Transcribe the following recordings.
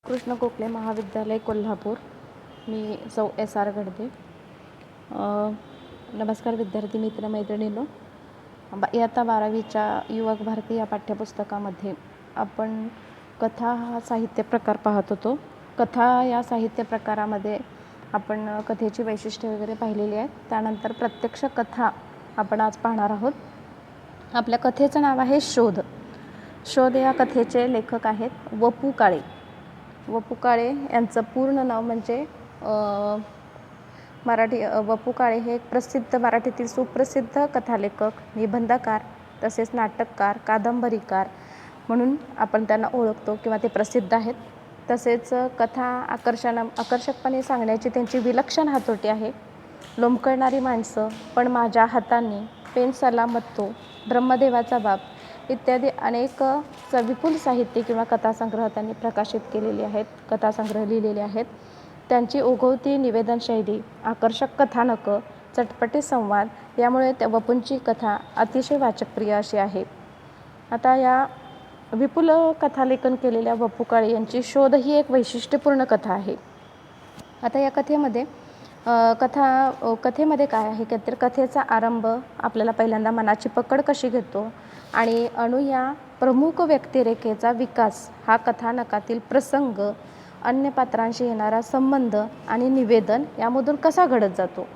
कृष्ण गोखले महाविद्यालय कोल्हापूर. मी सौ SR गडदे. नमस्कार विद्यार्थी मित्र मैत्रिणींनो. इयत्ता 12वीच्या युवक भारती या पाठ्यपुस्तकामध्ये आपण कथा हा साहित्य प्रकार पाहत होतो. कथा या साहित्य प्रकारामध्ये आपण कथेची वैशिष्ट्ये वगैरे पाहिलेली आहेत. त्यानंतर प्रत्यक्ष कथा आपण आज पाहणार आहोत. आपल्या कथेचं नाव आहे शोध. शोध या कथेचे लेखक आहेत व.पु. काळे. व.पु. काळे यांचं पूर्ण नाव म्हणजे व.पु. काळे हे एक प्रसिद्ध मराठीतील सुप्रसिद्ध कथालेखक, निबंधकार, तसेच नाटककार, कादंबरीकार म्हणून आपण त्यांना ओळखतो किंवा ते प्रसिद्ध आहेत. तसेच कथा आकर्षकपणे सांगण्याची त्यांची विलक्षण हातोटी आहे. लोंबकळणारी माणसं, पण माझ्या हातांनी, पेन सलामतो, ब्रह्मदेवाचा बाप इत्यादी अनेक विपुल साहित्य किंवा कथासंग्रह त्यांनी प्रकाशित केलेले आहेत, कथासंग्रह लिहिलेले आहेत. त्यांची ओघवती निवेदन शैली, आकर्षक कथानकं, चटपटी संवाद यामुळे त्या व.पु.ची कथा अतिशय वाचकप्रिय अशी आहे. आता या विपुल कथालेखन केलेल्या व.पु. काळे यांची शोध ही एक वैशिष्ट्यपूर्ण कथा आहे. आता या कथेमध्ये काय आहे की तर कथेचा आरंभ आपल्याला पहिल्यांदा मनाची पकड कशी घेतो आणि अणु या प्रमुख व्यक्तिरेखेचा विकास हा कथानकातील प्रसंग, अन्य पात्रांशी येणारा संबंध आणि निवेदन यामधून कसा घडत जातो.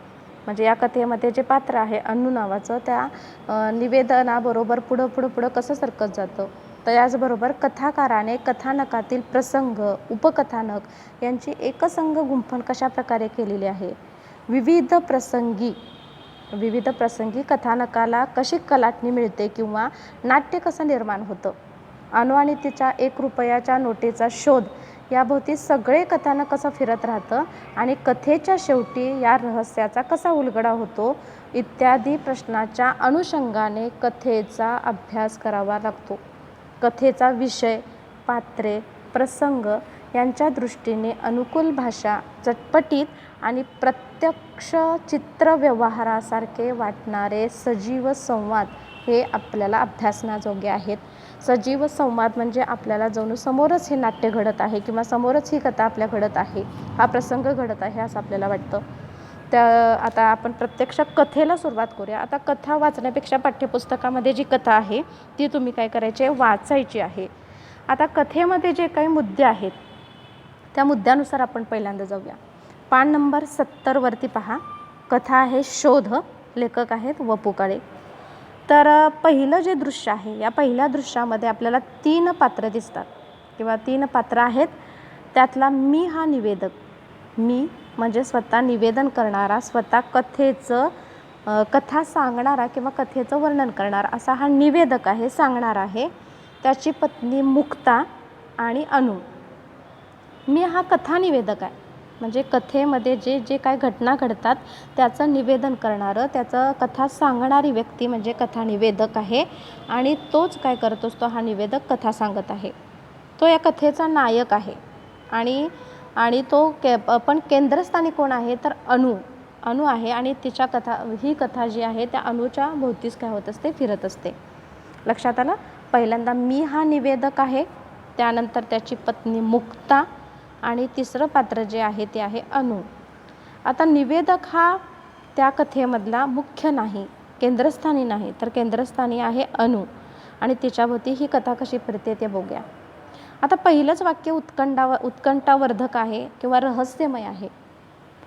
म्हणजे या कथेमध्ये जे पात्र आहे अण्णू नावाचं त्या निवेदनाबरोबर पुढं कसं सरकत जातं. तर याचबरोबर कथाकाराने कथानकातील प्रसंग, उपकथानक यांची एकसंध गुंफण कशा प्रकारे केलेली आहे. विविध प्रसंगी कथानकाला कशी कलाटणी मिळते किंवा नाट्य कसं निर्माण होतं. अणु आणि तिच्या 1 रुपयाच्या नोटेचा शोध याभोवती सगळे कथानक कसं फिरत राहतं आणि कथेच्या शेवटी या रहस्याचा कसा उलगडा होतो इत्यादी प्रश्नाच्या अनुषंगाने कथेचा अभ्यास करावा लागतो. कथेचा विषय, पात्रे, प्रसंग यांच्या दृष्टीने अनुकूल भाषा, चटपटीत आणि प्रत्यक्ष चित्रव्यवहारासारखे वाटणारे सजीव संवाद हे आपल्याला अभ्यासनाजोगे आहेत. सजीव संवाद म्हणजे आपल्याला जणू समोरच हे नाट्य घडत आहे किंवा समोरच ही कथा आपल्या घडत आहे, हा प्रसंग घडत आहे असं आपल्याला वाटतं. आता आपण प्रत्यक्ष कथेला सुरुवात करूया. आता कथा वाचण्यापेक्षा पाठ्यपुस्तकामध्ये जी कथा आहे ती तुम्ही काय करायची आहे, वाचायची आहे. आता कथेमध्ये जे काही मुद्दे आहेत त्या मुद्द्यानुसार आपण पहिल्यांदा जाऊया. पान नंबर 70 वरती पहा. कथा आहे शोध. लेखक आहेत व.पु. काळे. तर पहिलं जे दृश्य आहे या पहिल्या दृश्यामध्ये आपल्याला 3 पात्र दिसतात किंवा 3 पात्र आहेत. त्यातला मी हा निवेदक, मी म्हणजे स्वतः निवेदन करणारा, स्वतः कथा सांगणारा किंवा कथेचं वर्णन करणारा असा हा निवेदक आहे, सांगणारा आहे. त्याची पत्नी मुक्ता आणि अनु. मी हा कथानिवेदक आहे म्हणजे कथेमध्ये जे काय घटना घडतात त्याचं निवेदन करणारं, त्याचं कथा सांगणारी व्यक्ती म्हणजे कथानिवेदक आहे आणि तोच काय करत असतो, हा निवेदक कथा सांगत आहे. तो या कथेचा नायक आहे आणि तो पण केंद्रस्थानी कोण आहे तर अनु आहे आणि तिच्या ही कथा जी आहे त्या अणूच्या भोवतीच काय होत असते, फिरत असते. लक्षात आलं. पहिल्यांदा मी हा निवेदक आहे, त्यानंतर त्याची पत्नी मुक्ता आणि तिसरं पात्र जे आहे ते आहे अनु. आता निवेदक हा त्या कथेमधला मुख्य नाही, केंद्रस्थानी नाही, तर केंद्रस्थानी आहे अनु आणि तिच्याभोवती ही कथा कशी फिरते ते बघूया. आता पहिलंच वाक्य उत्कंठावर्धक आहे किंवा रहस्यमय आहे.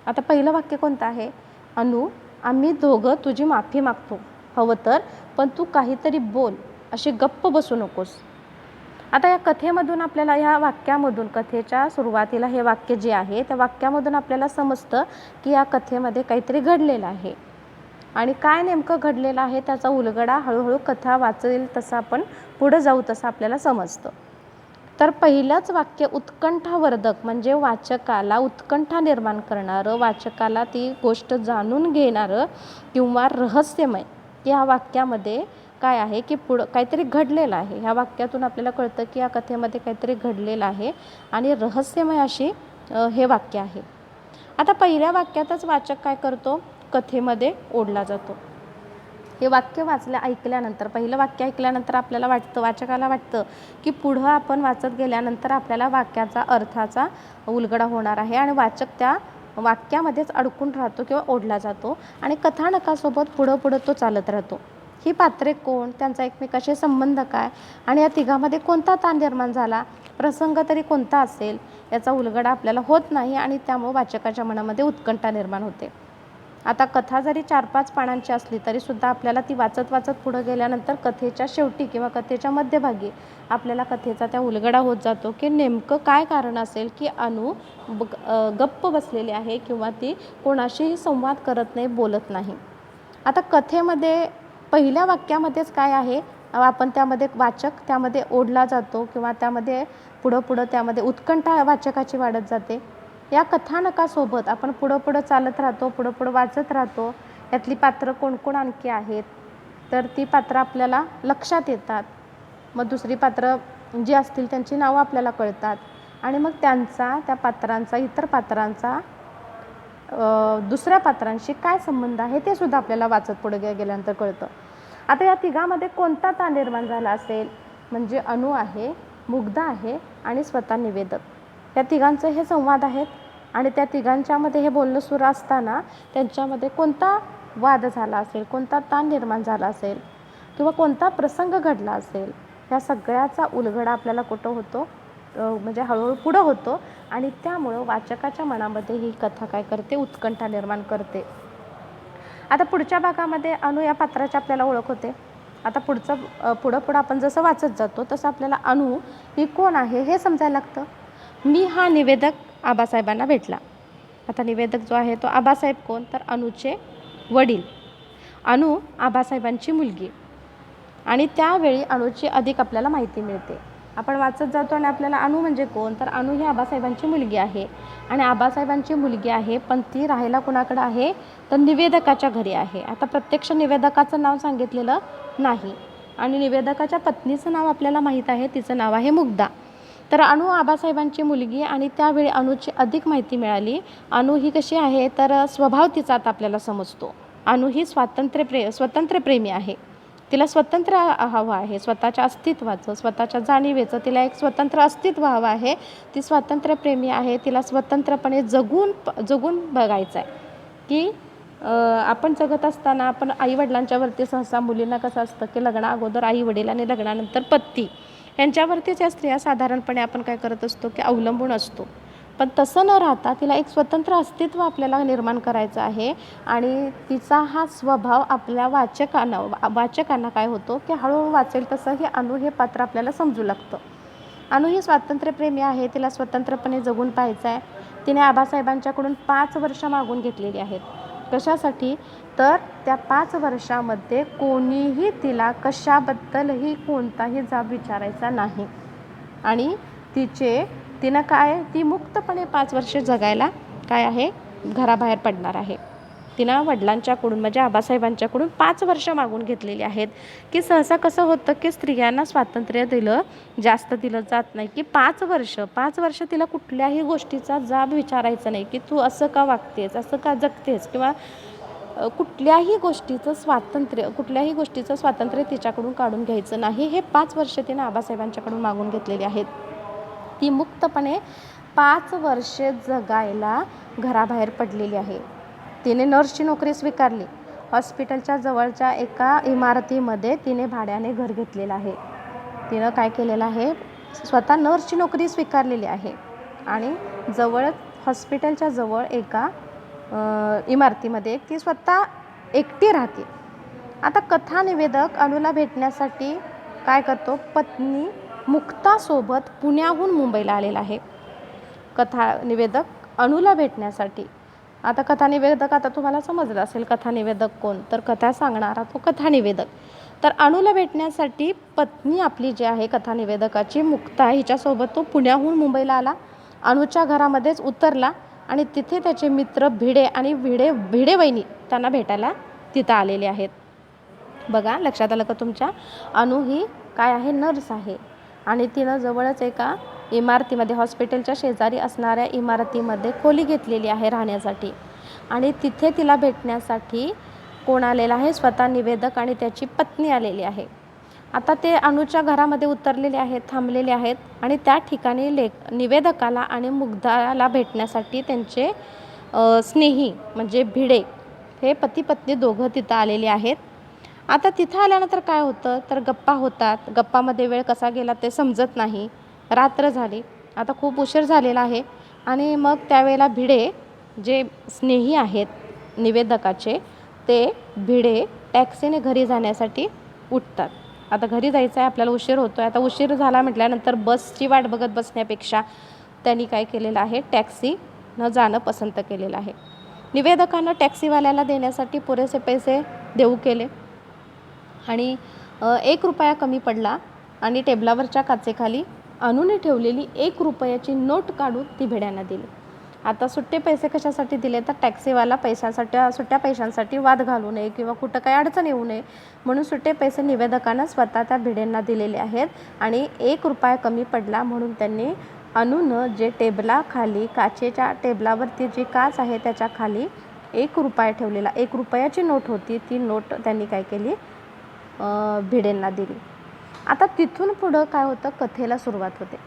आता पहिलं वाक्य कोणतं आहे, अनु आम्ही दोघं तुझी माफी मागतो हवं तर, पण तू काहीतरी बोल, अशी गप्प बसू नकोस. आता या कथेमधून आपल्याला ह्या वाक्यामधून, कथेच्या सुरुवातीला हे वाक्य जे आहे त्या वाक्यामधून आपल्याला समजतं की या कथेमध्ये काहीतरी घडलेलं आहे आणि काय नेमकं घडलेलं आहे त्याचा उलगडा हळूहळू कथा वाचेल तसं आपण पुढं जाऊ तसं आपल्याला समजतं. तर पहिलंच वाक्य उत्कंठावर्धक म्हणजे वाचकाला उत्कंठा निर्माण करणारं, वाचकाला ती गोष्ट जाणून घेणारं किंवा रहस्यमय या वाक्यामध्ये काय आहे की पुढं काहीतरी घडलेलं आहे. ह्या वाक्यातून आपल्याला कळतं की या कथेमध्ये काहीतरी घडलेलं आहे आणि रहस्यमय अशी हे वाक्य आहे. आता पहिल्या वाक्यातच वाचक काय करतो, कथेमध्ये ओढला जातो. हे वाक्य ऐकल्यानंतर, पहिलं वाक्य ऐकल्यानंतर आपल्याला वाचकाला वाटतं की पुढं आपण वाचत गेल्यानंतर आपल्याला वाक्याचा अर्थाचा उलगडा होणार आहे आणि वाचक त्या वाक्यामध्येच अडकून राहतो किंवा ओढला जातो आणि कथानकासोबत पुढं तो चालत राहतो. ही पात्रे कोण, त्यांचा एकमेकाशी संबंध काय आणि या तिघामध्ये कोणता ताण निर्माण झाला, प्रसंग तरी कोणता असेल, याचा उलगडा आपल्याला होत नाही आणि त्यामुळे वाचकाच्या मनामध्ये उत्कंठा निर्माण होते. आता कथा जरी 4-5 पानांची असली तरीसुद्धा आपल्याला ती वाचत पुढं गेल्यानंतर कथेच्या शेवटी किंवा कथेच्या मध्यभागी आपल्याला कथेचा त्या उलगडा होत जातो की नेमकं काय कारण असेल की अनु गप्प बसलेली आहे किंवा ती कोणाशीही संवाद करत नाही, बोलत नाही. आता कथेमध्ये पहिल्या वाक्यामध्येच काय आहे, आपण त्यामध्ये वाचक त्यामध्ये ओढला जातो किंवा त्यामध्ये पुढं त्यामध्ये उत्कंठा वाचकाची वाढत जाते. या कथानकासोबत आपण पुढं चालत राहतो, पुढं वाचत राहतो. यातली पात्रं कोण आणखी आहेत, तर ती पात्रं आपल्याला लक्षात येतात. मग दुसरी पात्रं जी असतील त्यांची नावं आपल्याला कळतात आणि मग त्या पात्रांचा इतर पात्रांचा दुसऱ्या पात्रांशी काय संबंध आहे ते सुद्धा आपल्याला वाचत पुढे गेल्यानंतर कळतं. आता या तिघामध्ये कोणता ताण निर्माण झाला असेल, म्हणजे अनु आहे, मुग्धा आहे आणि स्वतः निवेदक. या तिघांचे हे संवाद आहेत आणि त्या तिघांच्यामध्ये हे बोलणं सुरू असताना त्यांच्यामध्ये कोणता वाद झाला असेल, कोणता ताण निर्माण झाला असेल किंवा कोणता प्रसंग घडला असेल, ह्या सगळ्याचा उलगडा आपल्याला कुठं होतो, म्हणजे हळूहळू पुढं होतो आणि त्यामुळं वाचकाच्या मनामध्ये ही कथा काय करते, उत्कंठा निर्माण करते. आता पुढच्या भागामध्ये अनु या पात्राची आपल्याला ओळख होते. आता पुढं आपण जसं वाचत जातो तसं आपल्याला अनु ही कोण आहे हे समजायला लागतं. मी हा निवेदक आबासाहेबांना भेटला. आता निवेदक जो आहे तो आबासाहेब कोण, तर अनुचे वडील. अनु आबासाहेबांची मुलगी आणि त्यावेळी अनुची अधिक आपल्याला माहिती मिळते. आपण वाचत जातो आणि आपल्याला अनु म्हणजे कोण, तर अनु ही आबासाहेबांची मुलगी आहे आणि आबासाहेबांची मुलगी आहे, पण ती राहायला कुणाकडं आहे, तर निवेदकाच्या घरी आहे. आता प्रत्यक्ष निवेदकाचं नाव सांगितलेलं नाही आणि निवेदकाच्या पत्नीचं नाव आपल्याला माहीत आहे, तिचं नाव आहे मुग्धा. तर अनु आबासाहेबांची मुलगी आणि त्यावेळी अनुची अधिक माहिती मिळाली. अनु ही कशी आहे, तर स्वभाव तिचा आता आपल्याला समजतो. अनु ही स्वतंत्रप्रेमी आहे. तिला स्वतंत्र हवं आहे, स्वतःच्या अस्तित्वाचं, स्वतःच्या जाणीवेचं तिला एक स्वतंत्र अस्तित्व हवं आहे. ती स्वातंत्र्यप्रेमी आहे. तिला स्वतंत्रपणे जगून बघायचं आहे की आपण जगत असताना आपण आईवडिलांच्यावरती सहसा मुलींना कसं असतं की लग्ना अगोदर आईवडील आणि लग्नानंतर पती यांच्यावरतीच या स्त्रिया साधारणपणे आपण काय करत असतो की अवलंबून असतो. पण तसं न राहता तिला एक स्वतंत्र अस्तित्व आपल्याला निर्माण करायचं आहे आणि तिचा हा स्वभाव आपल्या वाचकांना काय होतो की हळूहळू वाचेल तसं हे अनु हे पात्र आपल्याला समजू लागतं. अनु ही स्वातंत्र्यप्रेमी आहे. तिला स्वतंत्रपणे जगून पाहायचं आहे. तिने आबासाहेबांच्याकडून 5 वर्ष मागून घेतलेली आहेत. कशासाठी, तर त्या 5 वर्षामध्ये कोणीही तिला कशाबद्दलही कोणताही जाब विचारायचा नाही आणि ती मुक्तपणे 5 वर्ष जगायला काय आहे, घराबाहेर पडणार आहे. तिनं वडिलांच्याकडून म्हणजे आबासाहेबांच्याकडून 5 वर्ष मागून घेतलेली आहेत. की सहसा कसं होतं की स्त्रियांना स्वातंत्र्य जास्त दिलं जात नाही की 5 वर्ष तिला कुठल्याही गोष्टीचा जाब विचारायचा नाही की तू असं का वागतेस, असं का जगतेस किंवा कुठल्याही गोष्टीचं स्वातंत्र्य तिच्याकडून काढून घ्यायचं नाही. हे 5 वर्ष तिनं आबासाहेबांच्याकडून मागून घेतलेली आहेत. ती मुक्तपणे 5 वर्षे जगायला घराबाहेर पडलेली आहे. तिने नर्सची नोकरी स्वीकारली. हॉस्पिटलच्या जवळच्या एका इमारतीमध्ये तिने भाड्याने घर घेतलेलं आहे. तिनं काय केलेलं आहे, स्वतः नर्सची नोकरी स्वीकारलेली आहे आणि हॉस्पिटलच्या जवळ एका इमारतीमध्ये ती स्वतः एकटी राहते. आता कथानिवेदक अनुला भेटण्यासाठी काय करतो, पत्नी मुक्तासोबत पुण्याहून मुंबईला आलेला आहे कथानिवेदक अनुला भेटण्यासाठी. आता कथानिवेदक आता तुम्हाला समजलं असेल कथानिवेदक कोण, तर कथा सांगणारा तो कथानिवेदक. तर अनुला भेटण्यासाठी पत्नी आपली जी आहे कथानिवेदकाची मुक्ता हिच्यासोबत तो पुण्याहून मुंबईला आला. अनुच्या घरामध्येच उतरला आणि तिथे त्याचे मित्र भिडे आणि भिडे वहिनी त्यांना भेटायला तिथं आलेले आहेत. बघा लक्षात आलं का तुमच्या, अनु ही काय आहे, नर्स आहे आणि तिनं जवळच एका इमारतीमध्ये हॉस्पिटलच्या शेजारी असणाऱ्या इमारतीमध्ये खोली घेतलेली आहे राहण्यासाठी आणि तिथे तिला भेटण्यासाठी कोण आलेला आहे? स्वतः निवेदक आणि त्याची पत्नी आलेली आहे. आता ते अनुच्या घरामध्ये उतरलेले आहेत, थांबलेले आहेत आणि त्या ठिकाणी निवेदकाला आणि मुग्धाला भेटण्यासाठी त्यांचे स्नेही म्हणजे भिडे हे पती पत्नी दोघं तिथं आलेले आहेत. आता तिथं आल्यानंतर काय होतं तर गप्पा होतात. गप्पामध्ये वेळ कसा गेला ते समजत नाही. रात्र झाली. आता खूप उशीर झालेला आहे आणि मग त्यावेळेला भिडे जे स्नेही आहेत निवेदकाचे ते भिडे टॅक्सीने घरी जाण्यासाठी उठतात. आता घरी जायचं आहे, आपल्याला उशीर होतो आहे. आता उशीर झाला म्हटल्यानंतर बसची वाट बघत बसण्यापेक्षा त्यांनी काय केलेलं आहे, टॅक्सीनं जाणं पसंत केलेलं आहे. निवेदकानं टॅक्सीवाल्याला देण्यासाठी पुरेसे पैसे देऊ केले आणि 1 रुपया कमी पडला आणि टेबलावरच्या काचेखाली अनुने ठेवलेली 1 रुपयाची नोट काढून ती भिड्यांना दिली. आता सुट्टे पैसे कशासाठी दिले तर टॅक्सीवाला सुट्ट्या पैशांसाठी वाद घालू नये किंवा कुठं काही अडचण येऊ नये म्हणून सुट्टे पैसे निवेदकानं स्वतः त्या भिड्यांना दिलेले आहेत आणि 1 रुपया कमी पडला म्हणून त्यांनी अनुनं जे टेबलाखाली काचेच्या टेबलावरती जी काच आहे त्याच्या खाली 1 रुपया ठेवलेला 1 रुपयाची नोट होती, ती नोट त्यांनी काय केली भिडेंना दिली. आता तिथून पुढं काय होतं, कथेला सुरुवात होते.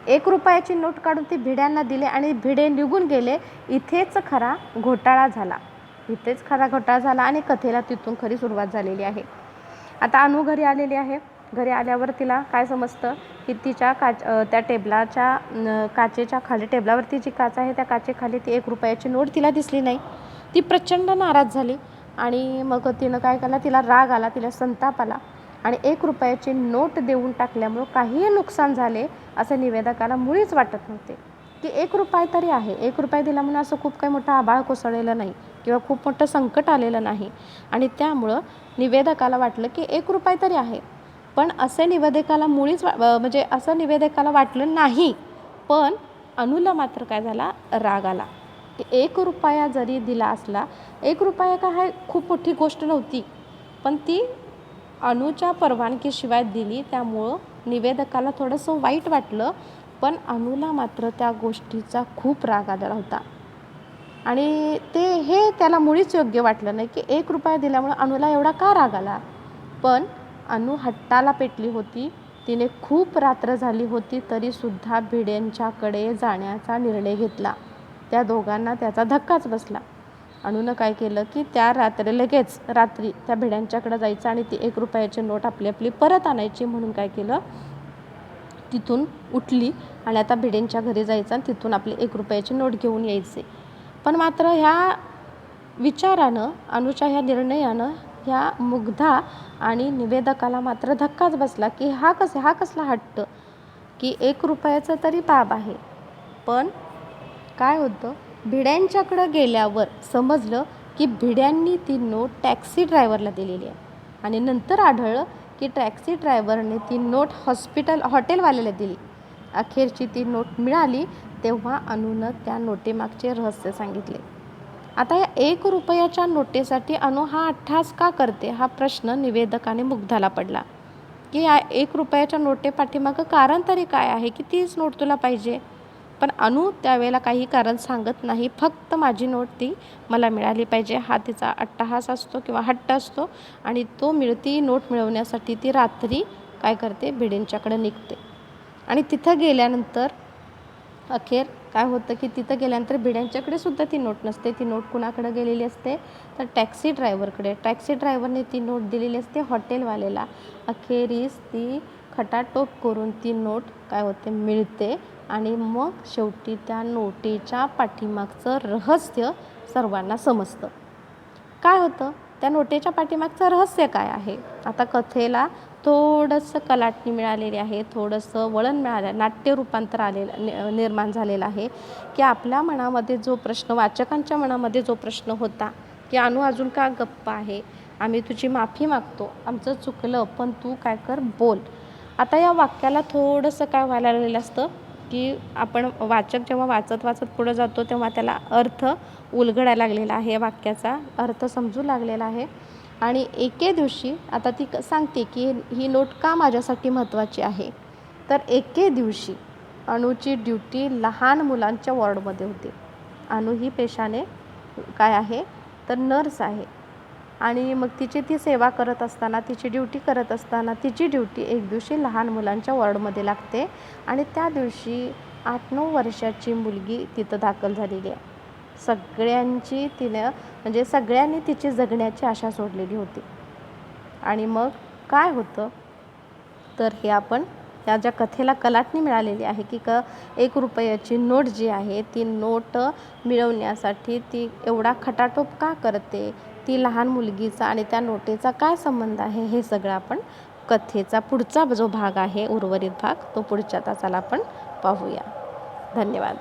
1 रुपयाची नोट काढून ती भिड्यांना दिले आणि भिडे निघून गेले. इथेच खरा घोटाळा झाला आणि कथेला तिथून खरी सुरुवात झालेली आहे. आता अनु घरी आलेली आहे. घरी आल्यावर तिला काय समजतं की तिच्या त्या टेबलाच्या काचेच्या खाली टेबलावरती जी काच आहे त्या काचेखाली ती 1 रुपयाची नोट तिला दिसली नाही. ती प्रचंड नाराज झाली आणि मग तिनं काय केलं, तिला राग आला, तिला संताप आला आणि 1 रुपयाची नोट देऊन टाकल्यामुळं काहीही नुकसान झाले असं निवेदकाला मुळीच वाटत नव्हते की 1 रुपया तरी आहे. 1 रुपया दिला म्हणून असं खूप काही मोठं आभाळ कोसळलेलं नाही किंवा खूप मोठं संकट आलेलं नाही आणि त्यामुळं निवेदकाला वाटलं की 1 रुपया तरी आहे. पण असं निवेदकाला वाटलं नाही. पण अनुला मात्र काय झाला, राग आला की 1 रुपया जरी दिला असला, 1 रुपया काय खूप मोठी गोष्ट नव्हती, पण ती अनुच्या परवानगीशिवाय दिली त्यामुळं निवेदकाला थोडंसं वाईट वाटलं. पण अनुला मात्र त्या गोष्टीचा खूप राग आलेला होता आणि हे त्याला मुळीच योग्य वाटलं नाही की 1 रुपया दिल्यामुळं अनुला एवढा का राग आला. पण अनु हट्टाला पेटली होती. तिने खूप रात्र झाली होती तरीसुद्धा भिड्यांच्याकडे जाण्याचा निर्णय घेतला. त्या दोघांना त्याचा धक्काच बसला. अनुनं काय केलं की लगेच रात्री त्या भिड्यांच्याकडे जायचं आणि ती 1 रुपयाची नोट आपली परत आणायची म्हणून काय केलं, तिथून उठली आणि आता भिड्यांच्या घरी जायचं आणि तिथून आपली 1 रुपयाची नोट घेऊन यायचे. पण मात्र ह्या विचारानं, अनुच्या ह्या निर्णयानं ह्या मुग्धा आणि निवेदकाला मात्र धक्काच बसला की हा कसला हट्ट की 1 रुपयाचं तरी बाब आहे. पण काय होतं, भिड्यांच्याकडं गेल्यावर समजलं की भिड्यांनी ती नोट टॅक्सी ड्रायव्हरला दिलेली आहे आणि नंतर आढळलं की टॅक्सी ड्रायव्हरने ती नोट हॉटेलवाल्याला दिली. अखेरची ती नोट मिळाली तेव्हा अनुनं त्या नोटेमागचे रहस्य सांगितले. आता या 1 रुपयाच्या नोटेसाठी अनु हा अट्टहास का करते हा प्रश्न निवेदकाने मुग्धाला पडला की या 1 रुपयाच्या नोटेपाठीमागं कारण तरी काय आहे की तीच नोट तुला पाहिजे. पण अनु त्यावेळेला काही कारण सांगत नाही. फक्त माझी नोट ती मला मिळाली पाहिजे हा तिचा अट्टहास असतो किंवा हट्ट असतो आणि ती नोट मिळवण्यासाठी ती रात्री काय करते, भिडेंच्याकडे निघते आणि तिथं गेल्यानंतर अखेर काय होतं की तिथं गेल्यानंतर भिड्यांच्याकडे सुद्धा ती नोट नसते. ती नोट कुणाकडे गेलेली असते तर टॅक्सी ड्रायव्हरकडे. टॅक्सी ड्रायव्हरने ती नोट दिलेली असते हॉटेलवाल्याला. अखेरीस ती खटाटोप करून ती नोट काय होते, मिळते आणि मग शेवटी त्या नोटेच्या पाठीमागचं रहस्य सर्वांना समजतं. काय होतं, त्या नोटेच्या पाठीमागचं रहस्य काय आहे. आता कथेला थोडंसं कलाटणी मिळालेली आहे, थोडंसं वळण मिळालं, नाट्य रूपांतर निर्माण झालेलं आहे की आपल्या मनामध्ये जो प्रश्न, वाचकांच्या मनामध्ये जो प्रश्न होता की अनु अजून का गप्प आहे, आम्ही तुझी माफी मागतो, आमचं चुकलं पण तू काय कर बोल. आता या वाक्याला थोडंसं काय व्हायला लागलेलं असतं की आपण वाचक जेव्हा वाचत पुढं जातो तेव्हा त्याला अर्थ उलगडायला लागलेला आहे, वाक्याचा अर्थ समजू लागलेला आहे. आणि एके दिवशी आता ती सांगते की ही नोट का माझ्यासाठी महत्त्वाची आहे. तर एके दिवशी अनुची ड्युटी लहान मुलांच्या वॉर्डमध्ये होती. अनु ही पेशाने काय आहे तर नर्स आहे. आणि मग तिची ती सेवा करत असताना, तिची ड्युटी करत असताना, तिची ड्युटी एक दिवशी लहान मुलांच्या वॉर्डमध्ये लागते आणि त्या दिवशी 8-9 वर्षाची मुलगी तिथं दाखल झालेली आहे. सगळ्यांची तिनं म्हणजे सगळ्यांनी तिची जगण्याची आशा सोडलेली होती. आणि मग काय होतं तर हे आपण या ज्या कथेला कलाटणी मिळालेली आहे की 1 रुपयाची नोट जी आहे ती नोट मिळवण्यासाठी ती एवढा खटाटोप का करते, ती लहान मुलगीचा आणि त्या नोटेचा काय संबंध आहे, हे सगळं आपण कथेचा पुढचा जो भाग आहे उर्वरित भाग तो पुढच्या तासाला आपण पाहूया. धन्यवाद.